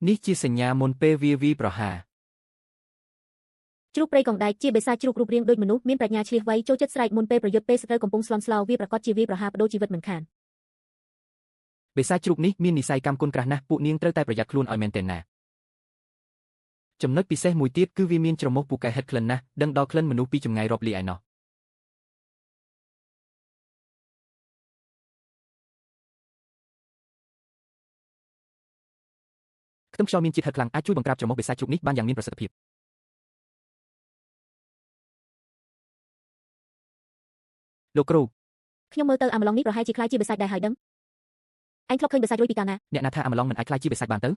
នេះជាសញ្ញាមុនពេលវាប្រហារជ្រូកព្រៃកងដែកជាបិសាចជ្រូករូបរាងដូចមនុស្សមានប្រាជ្ញាឈ្លាសវៃចូលចិត្តស្រែកមុនពេលប្រយុទ្ធពេលសត្រូវកំពុងស្លន់ស្លោវាប្រកាសជាវាប្រហារបដូរជីវិតមិនខានបិសាចជ្រូកនេះមាននិស្ស័យកម្មគុណក្រាស់ណាស់ពួកនាងត្រូវតែប្រយ័ត្នខ្លួនឲ្យមែនទែនណាចំណុចពិសេសមួយទៀតគឺវាមានច្រមុះពូកែហិតក្លិនណាស់ដឹងដល់ក្លិនមនុស្សពីចម្ងាយរាប់លាឯណោះខ្ទឹមខ្យល់មានជាតិហឹរខ្លាំងអាចជួយបង្ក្រាបច្រមុះបិសាចជ្រូកនេះបានយ៉ាងមានប្រសិទ្ធភាពលោកគ្រូខ្ញុំមើលទៅអាម៉្លុងនេះប្រហែលជាខ្លាចជាបិសាចដែរហើយដឹងឯងធ្លាប់ឃើញបិសាចរុយពីកាលណាអ្នកណាថាអាម៉្លុងមិនអាចខ្លាចជាបិសាចបានទៅ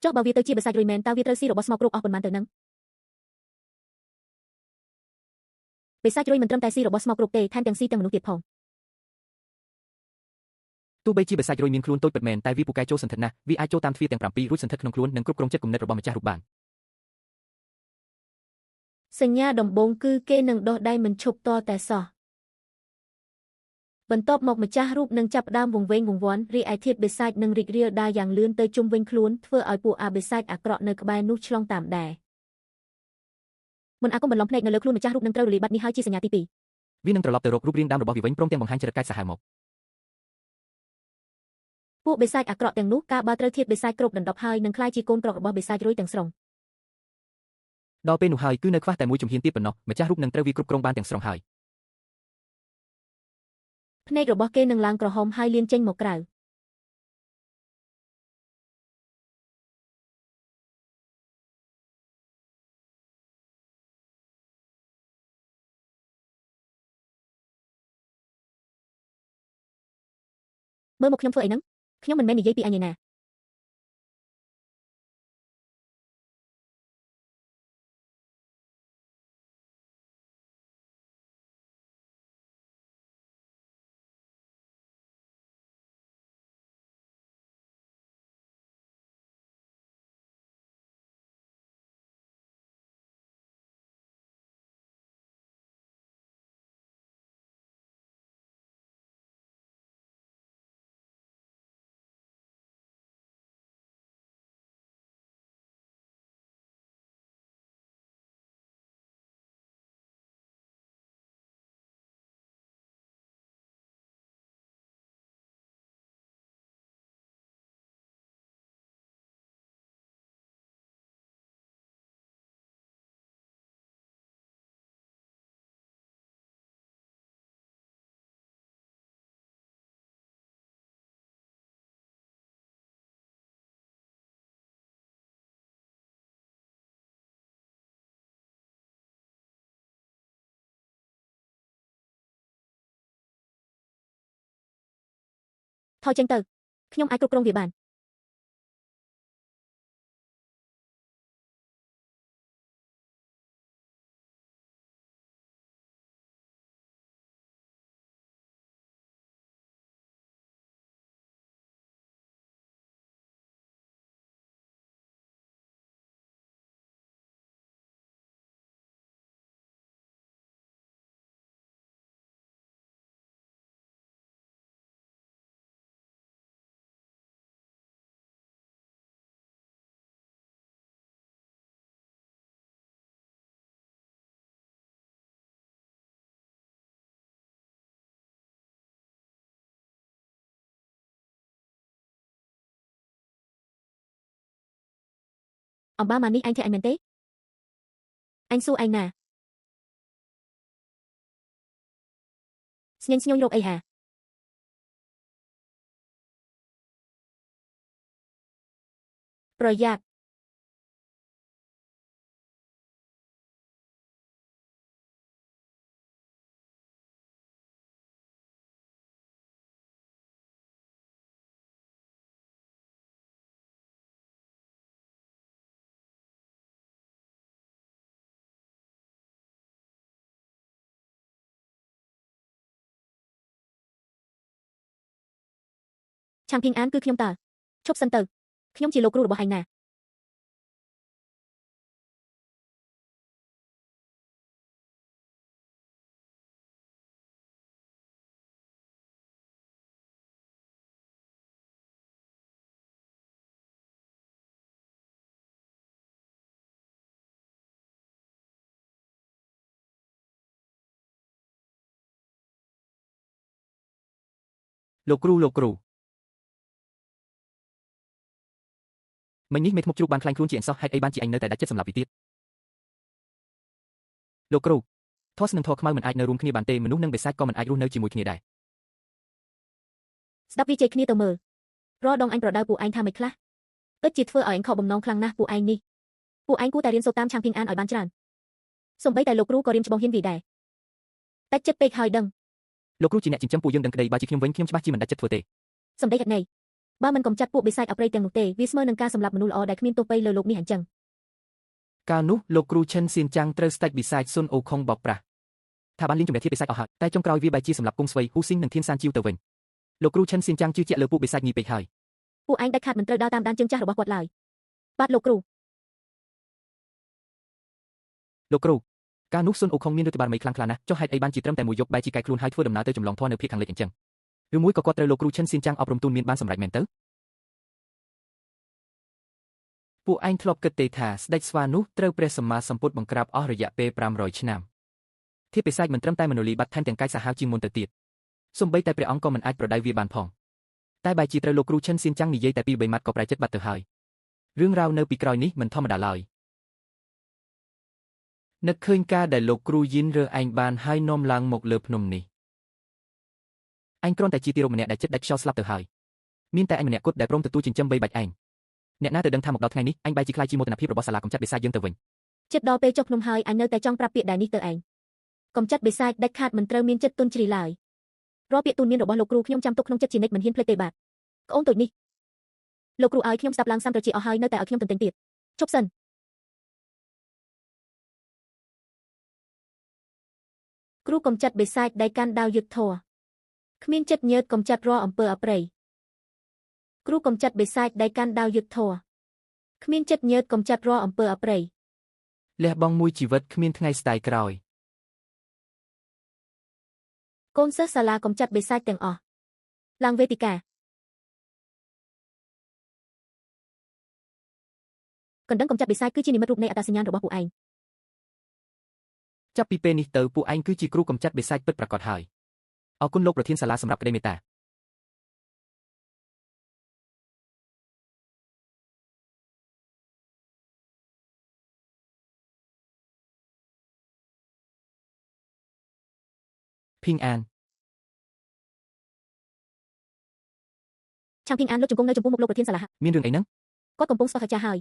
ចុះបើវាទៅជាបិសាចរុយមែនតើវាត្រូវស៊ីរបស់ស្មោករុកអស់ប៉ុន្មានទៅនឹងបិសាចរុយមិនត្រឹមតែស៊ីរបស់ស្មោករុកទេថែមទាំងស៊ីទាំងមនុស្សទៀតផងទោះបីជាបិសាចរុយមានខ្លួនតូចពិតមែនតែវាពូកែចូលសន្ធិដ្ឋណាស់វាអាចចូលតាមទ្វារទាំង7រួចសន្ធិដ្ឋក្នុងខ្លួននិងគ្រប់គ្រងចិត្តគំនិតរបស់ម្ចាស់រូបបានសញ្ញាដំបូងគឺគេនឹងដោះដៃមិនឈប់តតែសោះបន្ទាប់មកម្ចាស់រូបនឹងចាប់ផ្ដើមវង្វេងវង្វាន់រីឯធាតុបិសាចនឹងរីករាលដាលយ៉ាងលឿនទៅជុំវិញខ្លួនធ្វើឲ្យពួកអាបិសាចអាក្រក់នៅក្បែរនោះឆ្លងតាមដែរមុនអាគមបន្លំភ្នែកនៅលើខ្លួនម្ចាស់រូបនឹងត្រូវរលាយបាត់នេះហើយជាសញ្ញាទី2វានឹងត្រឡប់ទៅរករូបរាងដើមរបស់វាវិញព្រមទាំងបង្ហាញចរិតកាចសាហាវមកពួកបិសាចអាក្រក់ទាំងនោះកាលបើត្រូវធាតុបិសាចគ្រប់ដណ្ដប់ហើយនឹងក្លាយជាកូនក្ររបស់បិសាចរុយទាំងស្រុងដល់ពេលនោះហើយគឺនៅខ្វះតែមួយជំហានទៀតប៉ុណ្ណោះម្ចាស់រូបនឹងត្រូវវាគ្រប់គ្រងបានទាំងស្រុងហើយភ្នែករបស់គេនឹងឡើងក្រហមហើយលៀនចេញមកក្រៅមើលមកខ្ញុំធ្វើអីហ្នឹងខ្ញុំមិនមែននិយាយពីអញឯណាថយចេញទៅខ្ញុំអាចគ្រប់គ្រងវាបានអំបៅម៉ានេះអញធ្វើអញមែនទេអញសួរឯងណាស្ញេញស្ញូញរកអីហាប្រយ័ត្នឆាំងភីងអានគឺខ្ញុំតើឈប់សិនទៅខ្ញុំជាលោកគ្រូរបស់ឯងណា លោកគ្រូមិញនេះមេធ្មប់ជ្រូកបានខ្លាញ់ខ្លួនជាអញសោះហេតុអីបានជាអញនៅតែដាច់ចិត្តសម្លាប់វាទៀតលោកគ្រូធម៌ស្នឹងធម៌ខ្មៅមិនអាចនៅរួមគ្នាបានទេមនុស្សនិងបិសាចក៏មិនអាចរស់នៅជាមួយគ្នាដែរស្ដាប់វាជេរគ្នាទៅមើលរាល់ដងអញប្រដៅពួកឯងថាមិនខ្លះពិតជាធ្វើឲ្យអញខកបំណងខ្លាំងណាស់ពួកឯងនេះពួកឯងគួរតែរៀនសូត្រតាមឆាំងភីងអានឲ្យបានច្រើនសូម្បីតែលោកគ្រូក៏រៀនច្បងហ៊ានវាដែរតែចិត្តពេកហើយដឹងលោកគ្រូជាអ្នកចិញ្ចឹមពួកយើងដឹងក្តីបើជាខ្ញុំវិញខ្ញុំច្បាស់ជាមិនដាច់ចិត្តធ្វើទេសម្ដីហិតន័យបើមិនកំចាត់ពួកបិសាចអប្រិយទាំងនោះទេវាស្មើនឹងការសម្លាប់មនុស្សល្អដែលគ្មានទោសពៃលើលោកនេះអញ្ចឹងកាលនោះលោកគ្រូឈិនសៀនចាំងត្រូវស្ដេចបិសាចស៊ុនអូខុងបោកប្រាស់ថាបានលៀងជំនះធាតុបិសាចអស់ហើយតែចុងក្រោយវាបែរជាសម្លាប់គង់ស្វ័យហ៊ូស៊ីងនិងធានសានជីវទៅវិញលោកគ្រូឈិនសៀនចាំងជឿជាក់លើពួកបិសាចនេះពេកហើយពួកឯងដាច់ខាតមិនត្រូវដើរតាមដានជើងចាស់របស់គាត់ឡើយបាទលោកគ្រូកាលនោះស៊ុនអូខុងមានឫទ្ធិបារមីខ្លាំងក្លាណាស់ចុះហេតុអីបានជាត្រឹមតែមួយយប់បែរជាកែខ្លួនហើយធ្វើដំណើរទៅចម្លងធននៅភាគខាងលិចអញ្ចឹងឬមួយក៏គាត់ត្រូវលោកគ្រូឈិនសៀនចាំងអប់រំទូនមានបានសម្រេចមែនទៅពួកឯងធ្លាប់គិតទេថាស្ដេចស្វានោះត្រូវព្រះសម្មាសម្ពុទ្ធបង្ក្រាបអស់រយៈពេល500ឆ្នាំធាតុបិសាចមិនត្រឹមតែមនុលីបាត់ថែមទាំងកាយសាហាវជាងមុនទៅទៀតសូម្បីតែព្រះអង្គក៏មិនអាចប្រដៅវាបានផងតែបែរជាត្រូវលោកគ្រូឈិនសៀនចាំងនិយាយតែពី3ម៉ាត់ក៏ប្រែចិត្តបាត់ទៅហើយរឿងរ៉ាវនៅពីក្រោយនេះមិនធម្មតាឡើយនឹកឃើញការដែលលោកគ្រូយិនរើសឯងបានហើយនាំឡើងមកលើភ្នំនេះឯងគ្រាន់តែជាទីរោគម្នាក់ដែលចិត្តដាច់ខ្យល់ស្លាប់ទៅហើយមានតែឯងម្នាក់គត់ដែលព្រមទទួលចិញ្ចឹមបីបាច់ឯងអ្នកណាទៅដឹងថាមកដល់ថ្ងៃនេះឯងបែរជាខ្លាចជាមោទនភាពរបស់សាលាកំចាត់បិសាចយើងទៅវិញចិត្តដល់ពេលចុះភ្នំហើយអញនៅតែចង់ប្រាប់ពាក្យដែលនេះទៅឯងកំចាត់បិសាចដាច់ខាតមិនត្រូវមានចិត្តទុនជ្រីឡើយរាល់ពាក្យទូន្មានរបស់លោកគ្រូខ្ញុំចាំទុកក្នុងចិត្តជានិច្ចមិនហ៊ានភ្លេចទេបាទក្អូនតូចនេះលោកគ្រូឲ្យខ្ញុំស្ដាប់ឡើងសាំត្រជាអស់ហើយនៅតែឲ្យខ្ញុំទន្ទិញទៀតជប់សិនគ្រូកំចាត់បិសាចដែលកាន់ដាវយុទ្ធធរគ្មានចិត្តញើតកំចាត់រាល់អំពើអប្រិយគ្រូកំចាត់បិសាចដែលកាន់ដាវយុទ្ធធរគ្មានចិត្តញើតកំចាត់រាល់អំពើអប្រិយលះបង់មួយជីវិតគ្មានថ្ងៃស្ដាយក្រោយកូនសិស្សសាលាកំចាត់បិសាចទាំងអស់ឡើងវេទិកាកណ្ដឹងកំចាត់បិសាចគឺជានិមិត្តរូបនៃអត្តសញ្ញាណរបស់ពួកឯងចាប់ពីពេលនេះទៅពួកឯងគឺជាគ្រូកំចាត់បិសាចពិតប្រាកដហើយអរគុណលោកប្រធានសាលាសម្រាប់ក្តីមេត្តាភីងអានឆាំងភីងអានលោកជង្គង់នៅចំពោះមុខលោកប្រធានសាលាមានរឿងអីហ្នឹងគាត់កំពុងស្វែងរកហើយ